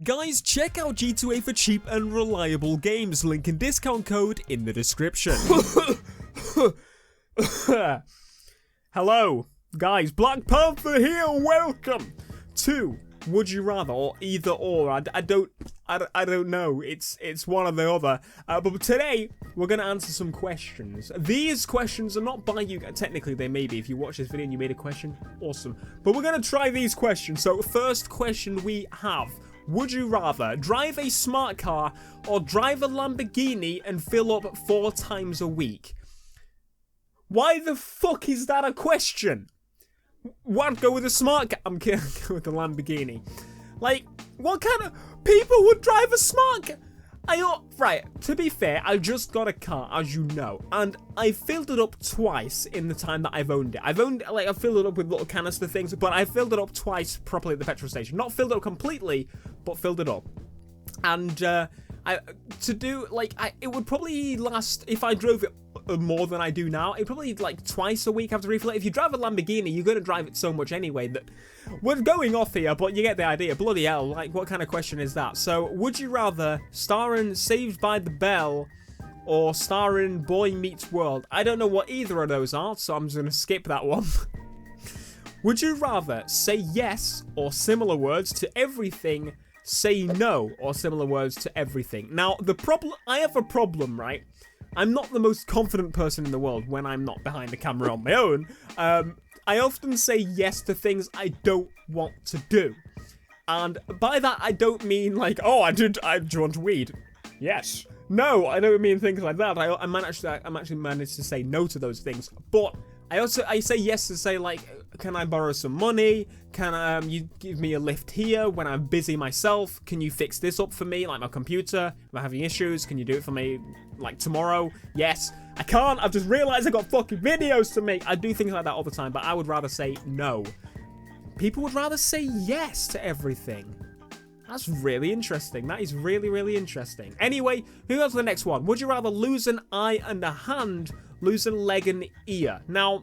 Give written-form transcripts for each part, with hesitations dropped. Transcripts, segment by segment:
Guys, check out G2A for cheap and reliable games. Link and discount code in the description. Hello, guys. BlackPanthaa here. Welcome to Would You Rather, or either or. I don't know. It's one or the other. But today we're gonna answer some questions. These questions are not by you. Technically, they may be. If you watch this video and you made a question, awesome. But we're gonna try these questions. So, first question we have. Would you rather drive a smart car or drive a Lamborghini and fill up 4 times a week? Why the fuck is that a question? I'd go with a smart car. I'm kidding. I'd go with the Lamborghini. Like, what kind of people would drive a smart car? Right, to be fair, I just got a car, as you know, and I filled it up twice in the time that I've owned it. I've filled it up with little canister things, but I filled it up twice properly at the petrol station. Not filled it up completely, but filled it up. And, it would probably last, if I drove it more than I do now, it probably like twice a week have to refill it. If you drive a Lamborghini, you're going to drive it so much anyway that we're going off here, but you get the idea. Bloody hell, like, what kind of question is that? So, would you rather star in Saved by the Bell or star in Boy Meets World? I don't know what either of those are, so I'm just going to skip that one. Would you rather say yes or similar words to everything, say no or similar words to everything? Now, I have a problem, right? I'm not the most confident person in the world when I'm not behind the camera on my own. I often say yes to things I don't want to do. And by that, I don't mean like, oh, do you want weed? Yes. No, I don't mean things like that. I'm actually managed to say no to those things. But I say yes to say, like, can I borrow some money? Can you give me a lift here when I'm busy myself? Can you fix this up for me, like my computer? Am I having issues? Can you do it for me, like, tomorrow? Yes. I can't. I've just realized I got fucking videos to make. I do things like that all the time, but I would rather say no. People would rather say yes to everything. That's really interesting. That is really, really interesting. Anyway, who goes to the next one? Would you rather lose an eye and a hand, lose a leg and ear? Now,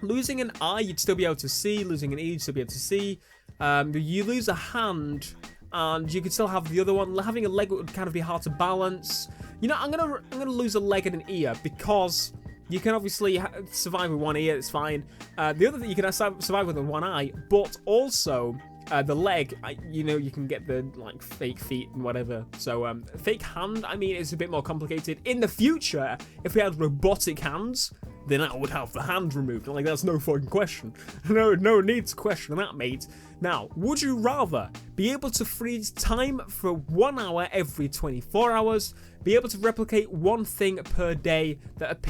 losing an eye, you'd still be able to see. Losing an ear, you'd still be able to see. You lose a hand, and you could still have the other one. Having a leg would kind of be hard to balance. You know, I'm gonna lose a leg and an ear because you can obviously survive with one ear. It's fine. The other thing, you can survive with one eye, but also the leg. You can get the like fake feet and whatever. So fake hand. I mean, it's a bit more complicated. In the future, if we had robotic hands, then I would have the hand removed. Like, that's no fucking question. No need to question that, mate. Now, would you rather be able to freeze time for 1 hour every 24 hours, be able to replicate one thing per day that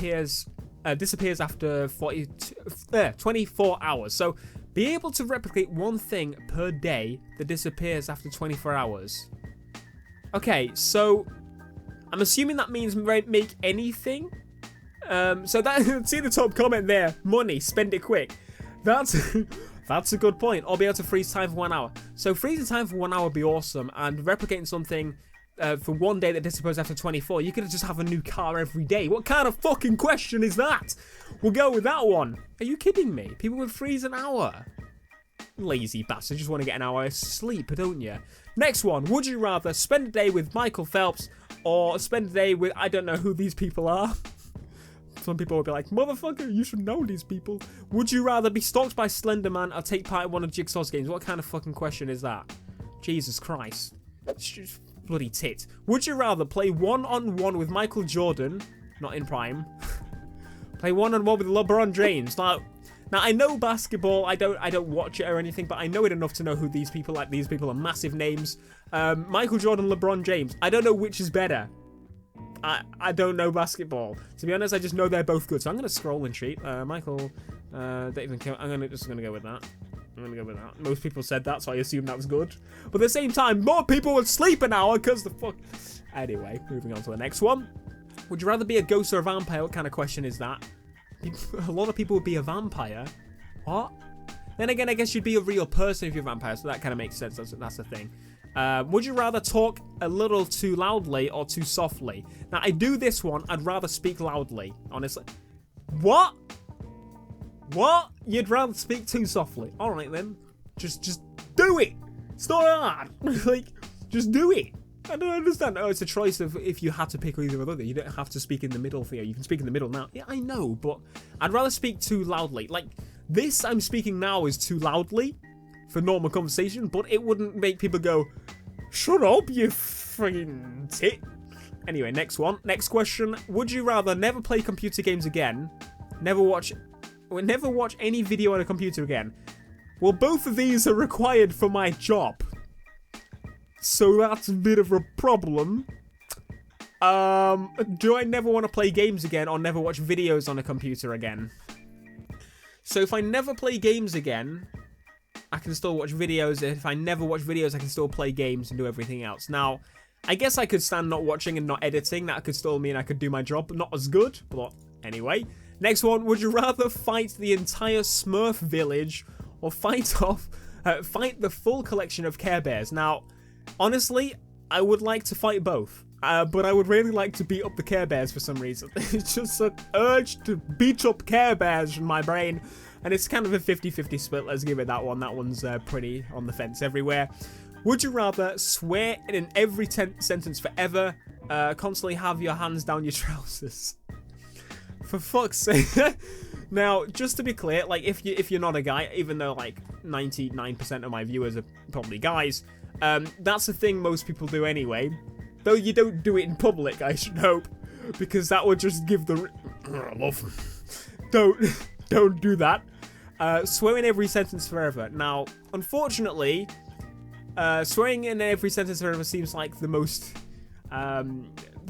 disappears after 24 hours? So, be able to replicate one thing per day that disappears after 24 hours. Okay, so I'm assuming that means make anything. So that, see the top comment there, money, spend it quick. That's a good point. Or be able to freeze time for 1 hour. So freezing time for 1 hour would be awesome, and replicating something for one day that disappears after 24. You could just have a new car every day. What kind of fucking question is that? We'll go with that one. Are you kidding me? People would freeze an hour. Lazy bastard, just want to get an hour of sleep, don't you? Next one. Would you rather spend a day with Michael Phelps or spend a day with, I don't know who these people are. Some people will be like, motherfucker, you should know these people. Would you rather be stalked by Slenderman or take part in one of Jigsaw's games? What kind of fucking question is that? Jesus Christ. It's just bloody tit. Would you rather play one-on-one with Michael Jordan, not in prime, play one-on-one with LeBron James? Now I know basketball, I don't watch it or anything, but I know it enough to know who these people are. Like, these people are massive names. Michael Jordan, LeBron James. I don't know which is better. I don't know basketball. To be honest, I just know they're both good. So I'm going to scroll and cheat. Michael, don't even count. I'm just going to go with that. Most people said that, so I assume that was good. But at the same time, more people would sleep an hour because the fuck. Anyway, moving on to the next one. Would you rather be a ghost or a vampire? What kind of question is that? A lot of people would be a vampire. What? Then again, I guess you'd be a real person if you're a vampire, so that kind of makes sense. That's the thing. Would you rather talk a little too loudly or too softly? Now, I do this one. I'd rather speak loudly, honestly. What? What? You'd rather speak too softly? All right, then. Just do it. It's not hard. Like, Just do it. I don't understand. Oh, it's a choice of if you had to pick either or the other. You don't have to speak in the middle, Theo. You can speak in the middle now. Yeah, I know, but I'd rather speak too loudly. Like, this I'm speaking now is too loudly for normal conversation, but it wouldn't make people go, shut up, you friggin' tit. Anyway, next one. Next question. Would you rather never play computer games again, never watch any video on a computer again? Well, both of these are required for my job. So that's a bit of a problem. Do I never want to play games again or never watch videos on a computer again? So if I never play games again, I can still watch videos. If I never watch videos, I can still play games and do everything else. Now, I guess I could stand not watching and not editing. That could still mean I could do my job, but not as good. But anyway. Next one. Would you rather fight the entire Smurf village or fight the full collection of Care Bears? Now, honestly, I would like to fight both. But I would really like to beat up the Care Bears for some reason. It's just an urge to beat up Care Bears in my brain. And it's kind of a 50-50 split. Let's give it that one. That one's pretty on the fence everywhere. Would you rather swear in every sentence forever, constantly have your hands down your trousers? For fuck's sake. Now, just to be clear, like, if you're not a guy, even though, like, 99% of my viewers are probably guys, that's the thing most people do anyway. Though you don't do it in public, I should hope, because that would just give the... Don't do that. Swearing every sentence forever. Now, unfortunately, swearing in every sentence forever seems like the most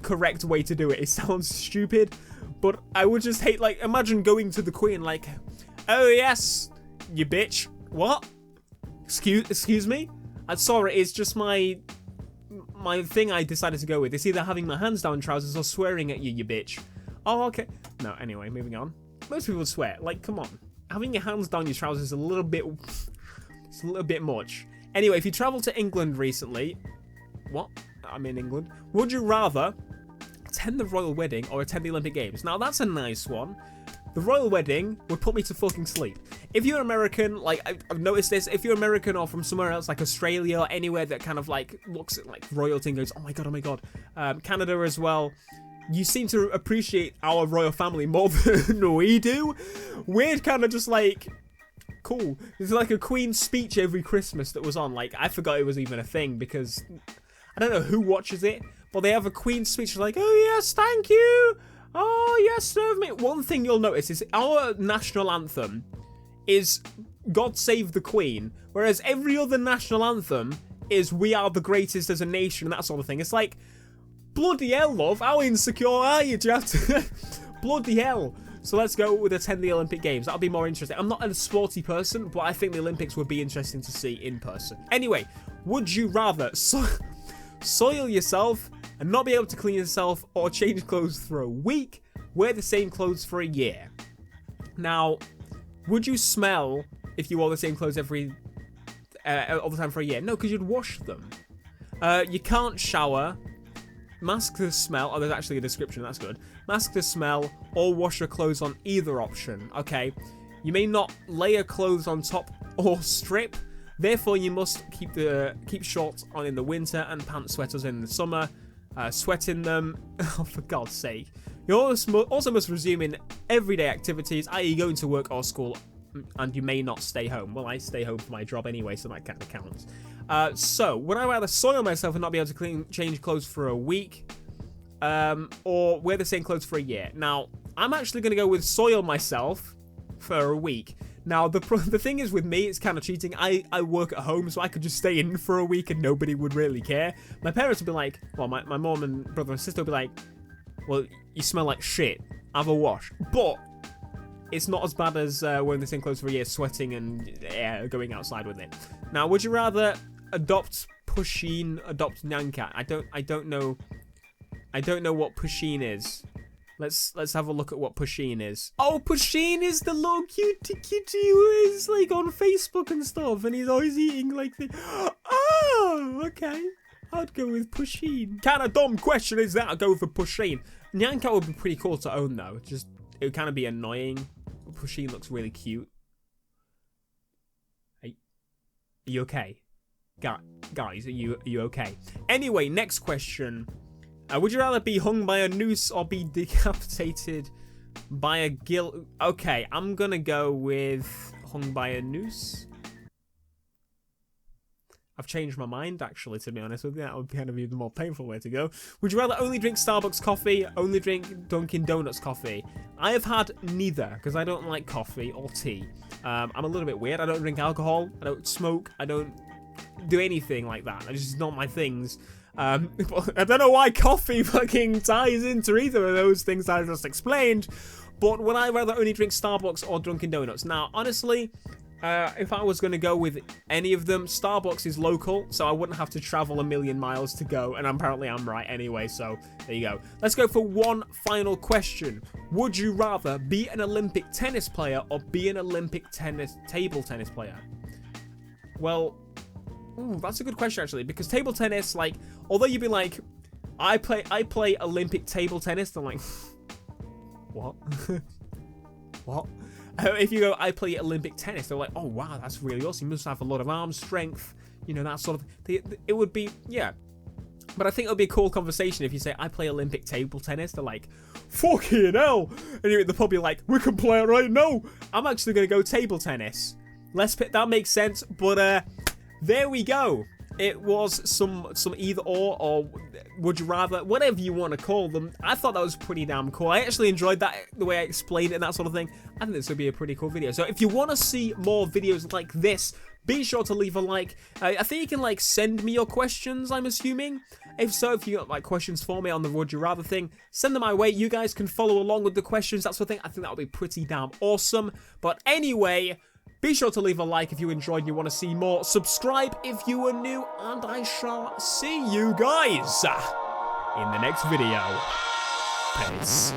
correct way to do it. It sounds stupid, but I would just hate, like, imagine going to the Queen like, oh yes, you bitch. What? Excuse me? I'm sorry, it's just my thing I decided to go with. It's either having my hands down trousers or swearing at you, you bitch. Oh, okay. No, anyway, moving on. Most people swear. Like, come on. Having your hands down your trousers is a little bit... It's a little bit much. Anyway, if you traveled to England recently... What? I'm in England. Would you rather attend the royal wedding or attend the Olympic Games? Now, that's a nice one. The royal wedding would put me to fucking sleep. If you're American, like, I've noticed this, if you're American or from somewhere else, like Australia or anywhere that kind of, like, looks at, like, royalty and goes, oh my god, Canada as well, you seem to appreciate our royal family more than we do. We're kind of just, like, cool. There's, like, a Queen's speech every Christmas that was on. Like, I forgot it was even a thing because I don't know who watches it, but they have a Queen's speech like, oh, yes, thank you. Oh, yes, serve me. One thing you'll notice is our national anthem is God Save the Queen, whereas every other national anthem is we are the greatest as a nation and that sort of thing. It's like, bloody hell, love, how insecure are you? Do you have to... bloody hell. So let's go with attend the Olympic Games. That'll be more interesting. I'm not a sporty person, but I think the Olympics would be interesting to see in person. Anyway, would you rather soil yourself and not be able to clean yourself, or change clothes for a week, wear the same clothes for a year? Now, would you smell if you wore the same clothes all the time for a year? No, because you'd wash them. You can't shower, mask the smell. Oh, there's actually a description, that's good. Mask the smell, or wash your clothes on either option. Okay, you may not layer clothes on top or strip. Therefore, you must keep shorts on in the winter and pants sweaters in the summer. Sweat in them. Oh, for God's sake. You also must resume in everyday activities, i.e. going to work or school, and you may not stay home. Well, I stay home for my job anyway, so that kind of counts. So, would I rather soil myself and not be able to change clothes for a week, or wear the same clothes for a year? Now, I'm actually going to go with soil myself for a week. Now, the thing is with me, it's kind of cheating. I work at home, so I could just stay in for a week and nobody would really care. My parents would be like, well, my mom and brother and sister would be like, well, you smell like shit. Have a wash. But it's not as bad as wearing the same clothes for a year, sweating and going outside with it. Now, would you rather adopt Pusheen, adopt Nyancat? I don't know what Pusheen is. Let's have a look at what Pusheen is. Oh, Pusheen is the little cutie who is like on Facebook and stuff, and he's always eating like the... Oh, okay. I'd go with Pusheen. Kind of dumb question is that? I'd go for Pusheen. Nyancat would be pretty cool to own though. Just, it would kind of be annoying. Pusheen looks really cute. Hey, are you okay? Guys, are you okay? Anyway, next question. Would you rather be hung by a noose or be decapitated by a gill? Okay, I'm gonna go with hung by a noose. I've changed my mind, actually, to be honest with you. That would kind of be the more painful way to go. Would you rather only drink Starbucks coffee, only drink Dunkin' Donuts coffee? I have had neither, because I don't like coffee or tea. I'm a little bit weird. I don't drink alcohol. I don't smoke. I don't do anything like that. It's just not my things. I don't know why coffee fucking ties into either of those things I just explained. But would I rather only drink Starbucks or Dunkin' Donuts? Now, honestly, if I was going to go with any of them, Starbucks is local, so I wouldn't have to travel a million miles to go, and apparently I'm right anyway, so there you go. Let's go for one final question. Would you rather be an Olympic tennis player or be an Olympic table tennis player? Well, that's a good question, actually, because table tennis, like, although you'd be like, I play Olympic table tennis, I'm like, what? What? If you go, I play Olympic tennis, they're like, oh, wow, that's really awesome. You must have a lot of arm strength, you know, that sort of thing. It would be, yeah. But I think it would be a cool conversation if you say, I play Olympic table tennis. They're like, fucking hell. And you're at the pub, you're like, we can play it right now. I'm actually going to go table tennis. That makes sense. But there we go. It was some either or would you rather, whatever you want to call them. I thought that was pretty damn cool. I actually enjoyed that, the way I explained it and that sort of thing. I think this would be a pretty cool video. So if you want to see more videos like this, be sure to leave a like. I think you can like send me your questions, I'm assuming. If so, if you got like questions for me on the would you rather thing, send them my way. You guys can follow along with the questions, that sort of thing. I think that would be pretty damn awesome. But anyway, be sure to leave a like if you enjoyed and you want to see more. Subscribe if you are new, and I shall see you guys in the next video. Peace.